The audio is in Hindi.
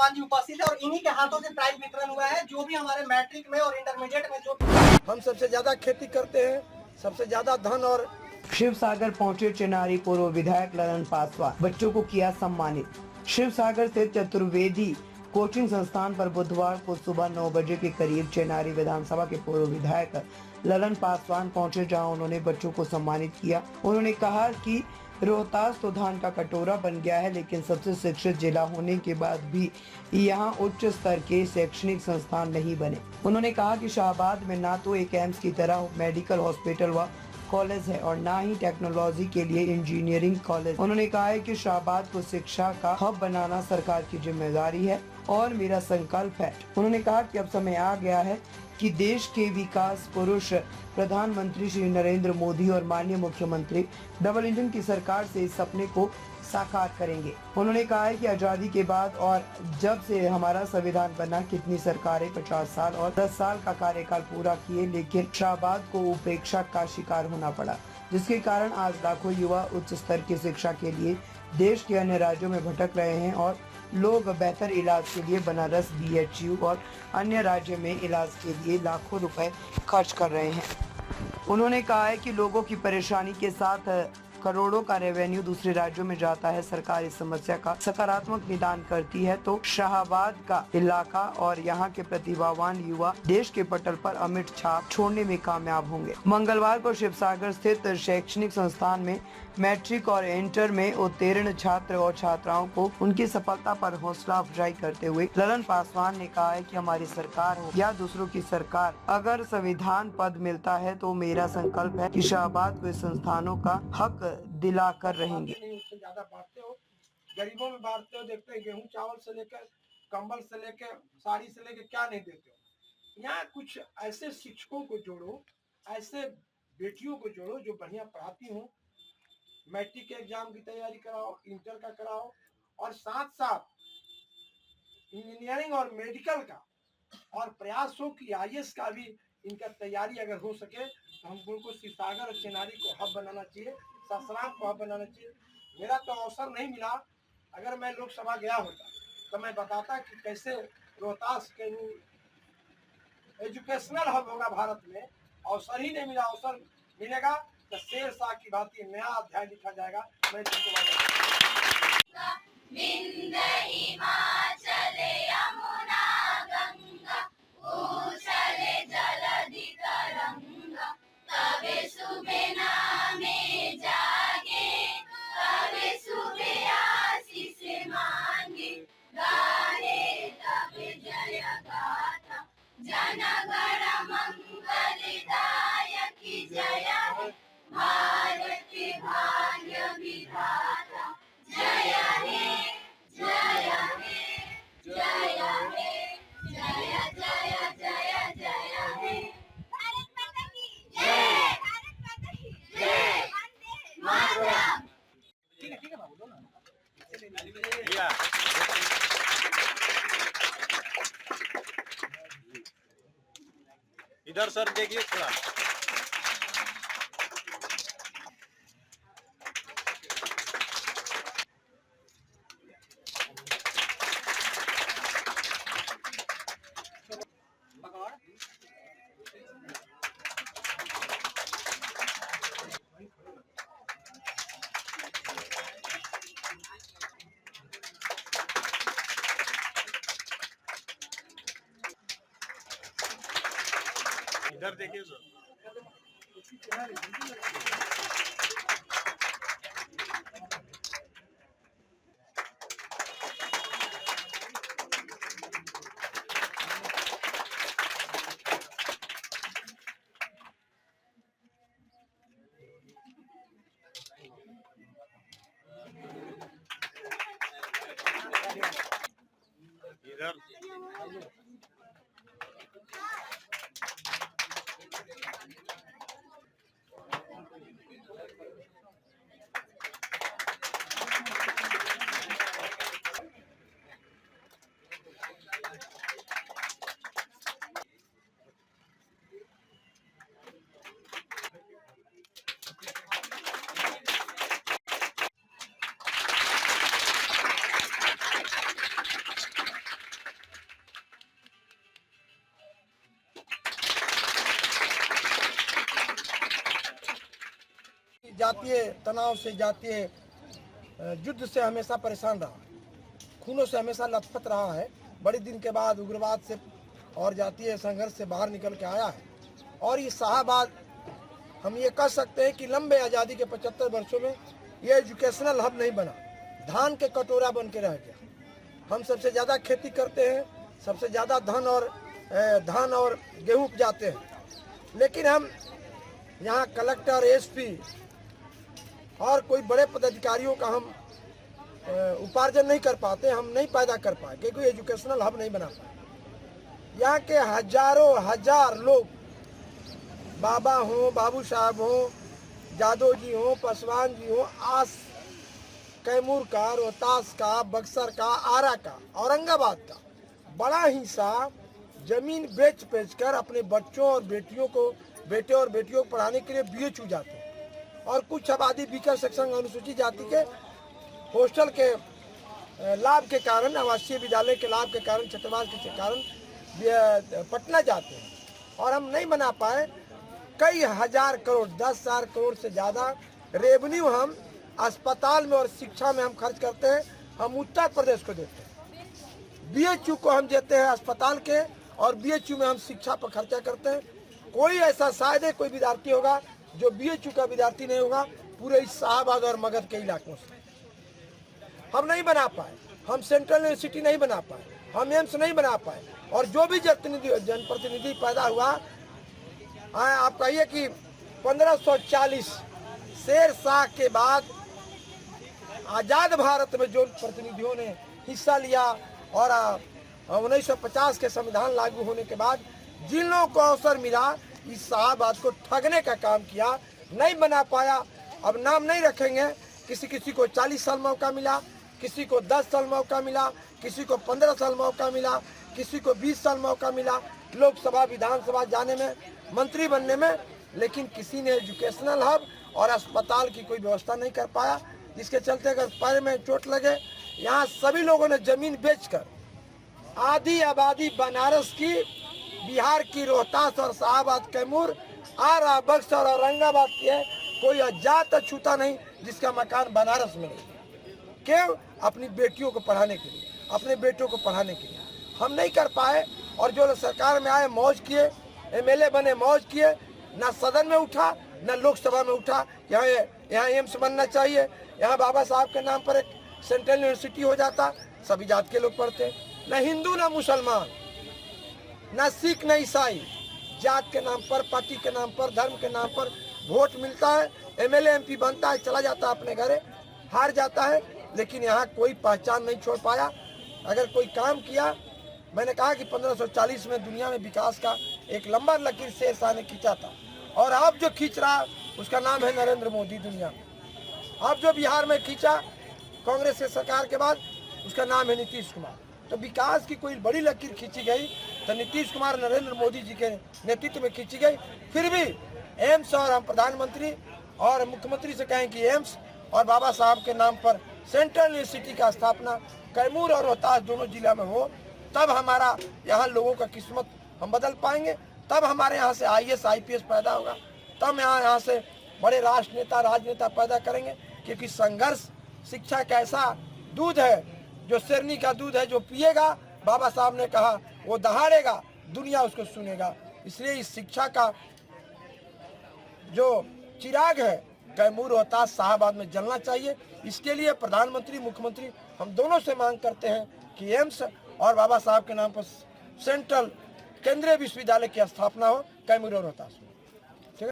चौहान जी उपस्थित है और इन्हीं के हाथों से प्राइज वितरण हुआ है। जो भी हमारे मैट्रिक में और इंटरमीडिएट में जो हम सबसे ज्यादा खेती करते हैं, सबसे ज्यादा धन और शिवसागर पहुंचे चिनारी पूर्व विधायक ललन पासवान, बच्चों को किया सम्मानित। शिवसागर से चतुर्वेदी कोचिंग संस्थान पर बुधवार को सुबह 9 बजे के करीब चिनारी विधानसभा के पूर्व विधायक ललन पासवान पहुंचे, जहां उन्होंने बच्चों को सम्मानित किया। उन्होंने कहा कि रोहतास तो धान का कटोरा बन गया है, लेकिन सबसे शिक्षित जिला होने के बाद भी यहाँ उच्च स्तर के शैक्षणिक संस्थान नहीं बने। उन्होंने कहा कि शाहबाद में ना तो एक एम्स की तरह मेडिकल हॉस्पिटल व कॉलेज है और ना ही टेक्नोलॉजी के लिए इंजीनियरिंग कॉलेज। उन्होंने कहा है कि शाहबाद को शिक्षा का हब बनाना सरकार की जिम्मेदारी है और मेरा संकल्प है। उन्होंने कहा कि अब समय आ गया है कि देश के विकास पुरुष प्रधानमंत्री श्री नरेंद्र मोदी और माननीय मुख्यमंत्री डबल इंजन की सरकार से इस सपने को साकार करेंगे। उन्होंने कहा है कि आजादी के बाद और जब से हमारा संविधान बना, कितनी सरकारें 50 साल और 10 साल का कार्यकाल पूरा किए, लेकिन शाहबाद को उपेक्षा का शिकार होना पड़ा, जिसके कारण आज लाखों युवा उच्च स्तर की शिक्षा के लिए देश के अन्य राज्यों में भटक रहे हैं और लोग बेहतर इलाज के लिए बनारस, BHU और अन्य राज्य में इलाज के लिए लाखों रुपए खर्च कर रहे हैं। उन्होंने कहा है कि लोगों की परेशानी के साथ करोड़ों का रेवेन्यू दूसरे राज्यों में जाता है। सरकार इस समस्या का सकारात्मक निदान करती है तो शाहबाद का इलाका और यहाँ के प्रतिभावान युवा देश के पटल पर अमिट छाप छोड़ने में कामयाब होंगे। मंगलवार को शिवसागर स्थित शैक्षणिक संस्थान में मैट्रिक और इंटर में उत्तीर्ण छात्र और छात्राओं को उनकी सफलता पर हौसला अफजाई करते हुए ललन पासवान ने कहा है कि हमारी सरकार हो या दूसरों की सरकार, अगर संविधान पद मिलता है तो मेरा संकल्प है कि शाहबाद को इस संस्थानों का हक दिला कर रहेंगे। उससे ज्यादा बांटते हो, गरीबों में बांटते हो। देखते हैं गेहूं चावल से लेकर कंबल से लेकर साड़ी से लेकर क्या नहीं देते हो। यहाँ कुछ ऐसे शिक्षकों को जोड़ो, ऐसे बेटियों को जोड़ो जो बढ़िया पढ़ाती हूँ। मैट्रिक के एग्जाम की तैयारी कराओ, इंटर का कराओ और साथ साथ इंजीनियरिंग और मेडिकल का और प्रयास हो कि IAS का भी इनका तैयारी अगर हो सके तो हम उनको शिवसागर और चिनारी को हब बनाना चाहिए, ससराम को हब बनाना चाहिए। मेरा तो अवसर नहीं मिला, अगर मैं लोकसभा गया होता तो मैं बताता कि कैसे रोहतास के एजुकेशनल हब होगा भारत में। अवसर ही नहीं मिला, अवसर मिलेगा तो शेर शाह की भांति नया अध्याय लिखा जाएगा। मैं इधर सर देखिए थोड़ा। इधर देखिए सर। इधर जातीय तनाव से, जातीय युद्ध से हमेशा परेशान रहा, खूनों से हमेशा लथपथ रहा है। बड़े दिन के बाद उग्रवाद से और जातीय संघर्ष से बाहर निकल के आया है। और ये शाहबाद, हम ये कह सकते हैं कि लंबे आज़ादी के 75 वर्षों में ये एजुकेशनल हब नहीं बना, धान के कटोरा बन के रह गया। हम सबसे ज़्यादा खेती करते हैं, सबसे ज़्यादा धान और गेहूँ उपजाते हैं, लेकिन हम यहाँ कलेक्टर, एसपी और कोई बड़े पदाधिकारियों का हम उपार्जन नहीं कर पाते, हम नहीं पैदा कर पाए, क्योंकि एजुकेशनल हब नहीं बना पाए। यहाँ के हजारों हजार लोग, बाबा हों, बाबू साहब हों, जादव जी हों, पासवान जी हों, आस कैमूर का, रोहतास का, बक्सर का, आरा का, औरंगाबाद का बड़ा हिस्सा जमीन बेच कर अपने बच्चों और बेटियों को, बेटे और बेटियों को पढ़ाने के लिए BHU जाते हैं। और कुछ आबादी बीकर सेक्शन अनुसूचित जाति के हॉस्टल के लाभ के कारण, आवासीय विद्यालय के लाभ के कारण, छात्रावास के कारण पटना जाते हैं। और हम नहीं बना पाए। कई हजार करोड़, 10,000 करोड़ से ज़्यादा रेवेन्यू हम अस्पताल में और शिक्षा में हम खर्च करते हैं, हम उत्तर प्रदेश को देते हैं। BHU को हम देते हैं अस्पताल के, और BHU में हम शिक्षा पर खर्चा करते हैं। कोई ऐसा शायद है कोई विद्यार्थी होगा जो BHU का विद्यार्थी नहीं होगा पूरे इस शाहबाद और मगध के इलाकों से। हम नहीं बना पाए, हम सेंट्रल यूनिवर्सिटी नहीं बना पाए, हम एम्स नहीं बना पाए। और जो भी जनप्रतिनिधि पैदा हुआ, आप कहिए कि 1540 शेर शाह के बाद आज़ाद भारत में जो प्रतिनिधियों ने हिस्सा लिया और 1950 के संविधान लागू होने के बाद जिन लोगों को अवसर मिला इस शाहबाद को ठगने का काम किया, नहीं बना पाया। अब नाम नहीं रखेंगे, किसी को 40 साल मौका मिला, किसी को 10 साल मौका मिला, किसी को 15 साल मौका मिला, किसी को 20 साल मौका मिला लोकसभा विधानसभा जाने में, मंत्री बनने में, लेकिन किसी ने एजुकेशनल हब और अस्पताल की कोई व्यवस्था नहीं कर पाया। जिसके चलते अगर पैर में चोट लगे, यहाँ सभी लोगों ने जमीन बेचकर आधी आबादी बनारस की, बिहार की रोहतास और शाहबाद, कैमूर, आरा, बक्सर और औरंगाबाद की है। कोई अजात अछूता नहीं जिसका मकान बनारस में नहीं। क्यों? अपनी बेटियों को पढ़ाने के लिए, अपने बेटों को पढ़ाने के लिए। हम नहीं कर पाए। और जो लोग सरकार में आए मौज किए, MLA बने मौज किए, ना सदन में उठा ना लोकसभा में उठा। यहाँ एम्स बनना चाहिए, यहाँ बाबा साहब के नाम पर एक सेंट्रल यूनिवर्सिटी हो जाता, सभी जात के लोग पढ़ते। न हिंदू न मुसलमान, न सिख न ईसाई, जात के नाम पर, पार्टी के नाम पर, धर्म के नाम पर वोट मिलता है, MLA MP बनता है, चला जाता है अपने घरे, हार जाता है। लेकिन यहाँ कोई पहचान नहीं छोड़ पाया। अगर कोई काम किया, मैंने कहा कि 1540 में दुनिया में विकास का एक लंबा लकीर शेर शाह ने खींचा था, और अब जो खींच रहा उसका नाम है नरेंद्र मोदी दुनिया में। अब जो बिहार में खींचा कांग्रेस के सरकार के बाद, उसका नाम है नीतीश कुमार। तो विकास की कोई बड़ी लकीर खींची गई तो नीतीश कुमार, नरेंद्र मोदी जी के नेतृत्व में खींची गई। फिर भी एम्स, और हम प्रधानमंत्री और मुख्यमंत्री से कहें कि एम्स और बाबा साहब के नाम पर सेंट्रल यूनिवर्सिटी का स्थापना कैमूर और रोहतास दोनों जिला में हो, तब हमारा यहाँ लोगों का किस्मत हम बदल पाएंगे। तब हमारे यहाँ से IAS IPS पैदा होगा, तब यहाँ से बड़े राष्ट्र नेता, राजनेता पैदा करेंगे। क्योंकि संघर्ष शिक्षा का ऐसा दूध है, जो शेरनी का दूध है, जो पिएगा, बाबा साहब ने कहा, वो दहाड़ेगा, दुनिया उसको सुनेगा। इसलिए इस शिक्षा का जो चिराग है कैमूर, रोहतास, शाहबाद में जलना चाहिए। इसके लिए प्रधानमंत्री, मुख्यमंत्री हम दोनों से मांग करते हैं कि एम्स और बाबा साहब के नाम पर सेंट्रल केंद्रीय विश्वविद्यालय की स्थापना हो कैमूर और रोहतास में।